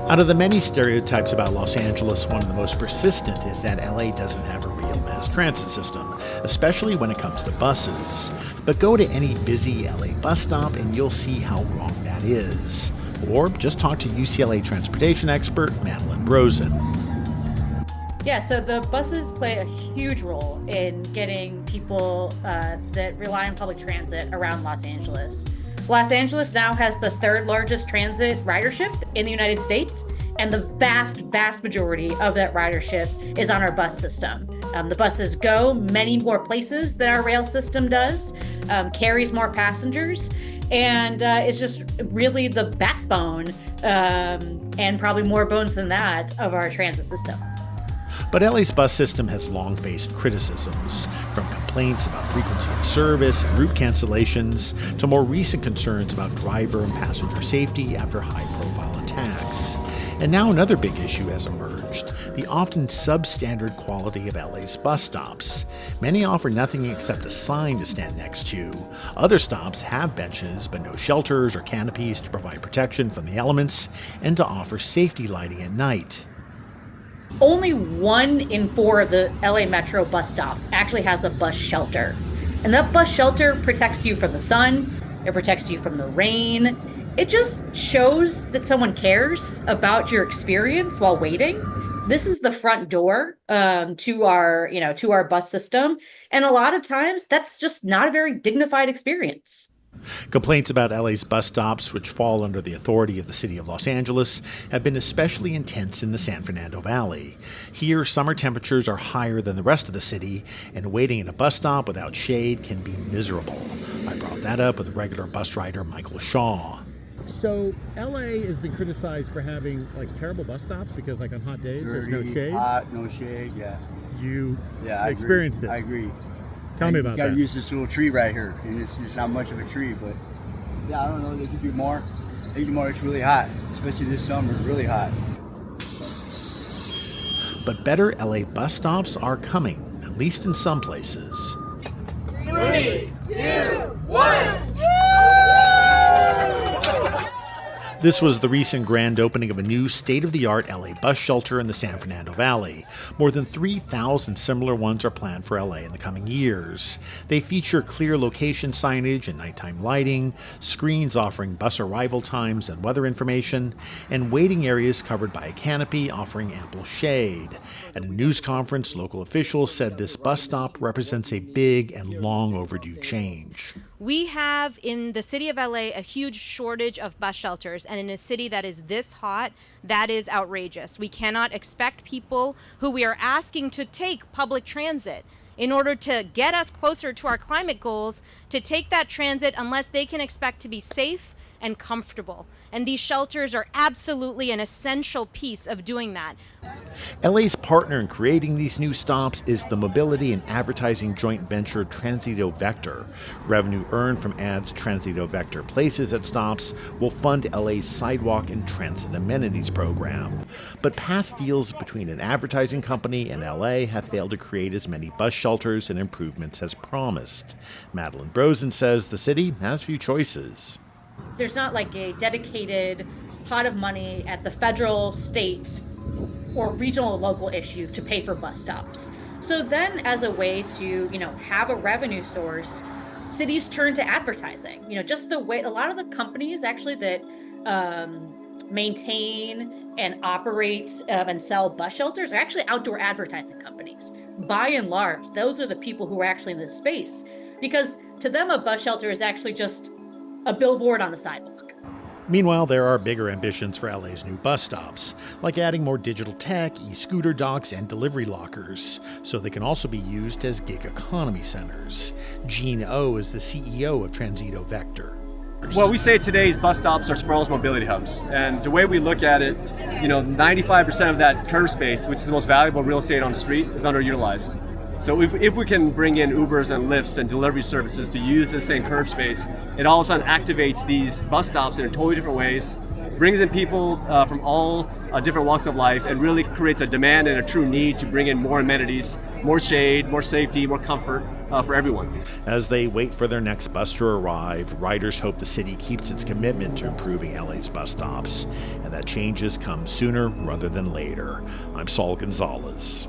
Out of the many stereotypes about Los Angeles, one of the most persistent is that LA doesn't have a real mass transit system, especially when it comes to buses. But go to any busy LA bus stop and you'll see how wrong that is. Or just talk to UCLA transportation expert Madeline Rosen. Yeah, so the buses play a huge role in getting people that rely on public transit around Los Angeles. Los Angeles now has the third largest transit ridership in the United States, and the vast majority of that ridership is on our bus system. The buses go many more places than our rail system does, carries more passengers, and it's just really the backbone, and probably more bones than that, of our transit system. But LA's bus system has long faced criticisms, from complaints about frequency of service and route cancellations to more recent concerns about driver and passenger safety after high-profile attacks. And now another big issue has emerged, the often substandard quality of LA's bus stops. Many offer nothing except a sign to stand next to. Other stops have benches, but no shelters or canopies to provide protection from the elements and to offer safety lighting at night. Only 1 in 4 of the LA Metro bus stops actually has a bus shelter. And that bus shelter protects you from the sun, it protects you from the rain. It just shows that someone cares about your experience while waiting. This is the front door to our bus system. And a lot of times that's just not a very dignified experience. Complaints about LA's bus stops, which fall under the authority of the city of Los Angeles, have been especially intense in the San Fernando Valley. Here, summer temperatures are higher than the rest of the city, and waiting at a bus stop without shade can be miserable. I brought that up with regular bus rider Michael Shaw. So LA has been criticized for having terrible bus stops because on hot days there's no shade. Hot, no shade, yeah. You I experienced agree. it. I agree. Tell me about that. You gotta use this little tree right here, and it's not much of a tree, but yeah, I don't know, they could do more. They could do more. It's really hot, especially this summer, it's really hot. But better LA bus stops are coming, at least in some places. 3, 2, 1. This was the recent grand opening of a new state-of-the-art LA bus shelter in the San Fernando Valley. More than 3,000 similar ones are planned for LA in the coming years. They feature clear location signage and nighttime lighting, screens offering bus arrival times and weather information, and waiting areas covered by a canopy offering ample shade. At a news conference, local officials said this bus stop represents a big and long overdue change. We have in the city of LA a huge shortage of bus shelters, and in a city that is this hot, that is outrageous. We cannot expect people who we are asking to take public transit in order to get us closer to our climate goals to take that transit unless they can expect to be safe and comfortable. And these shelters are absolutely an essential piece of doing that. LA's partner in creating these new stops is the mobility and advertising joint venture Tranzito-Vector. Revenue earned from ads Tranzito-Vector places at stops will fund LA's sidewalk and transit amenities program. But past deals between an advertising company and LA have failed to create as many bus shelters and improvements as promised. Madeline Rosen says the city has few choices. There's not a dedicated pot of money at the federal, state, or regional or local issue to pay for bus stops. So then as a way to, have a revenue source, cities turn to advertising. Just the way a lot of the companies actually that maintain and operate and sell bus shelters are actually outdoor advertising companies. By and large, those are the people who are actually in this space, because to them a bus shelter is actually just a billboard on the sidewalk. Meanwhile, there are bigger ambitions for LA's new bus stops, like adding more digital tech, e-scooter docks, and delivery lockers, so they can also be used as gig economy centers. Gene O is the CEO of Tranzito-Vector. Well, we say today's bus stops are sprawling mobility hubs, and the way we look at it, 95% of that curb space, which is the most valuable real estate on the street, is underutilized. So if we can bring in Ubers and Lyfts and delivery services to use the same curb space, it all of a sudden activates these bus stops in totally different ways. brings in people from all different walks of life, and really creates a demand and a true need to bring in more amenities, more shade, more safety, more comfort for everyone. As they wait for their next bus to arrive, riders hope the city keeps its commitment to improving LA's bus stops, and that changes come sooner rather than later. I'm Saul Gonzalez.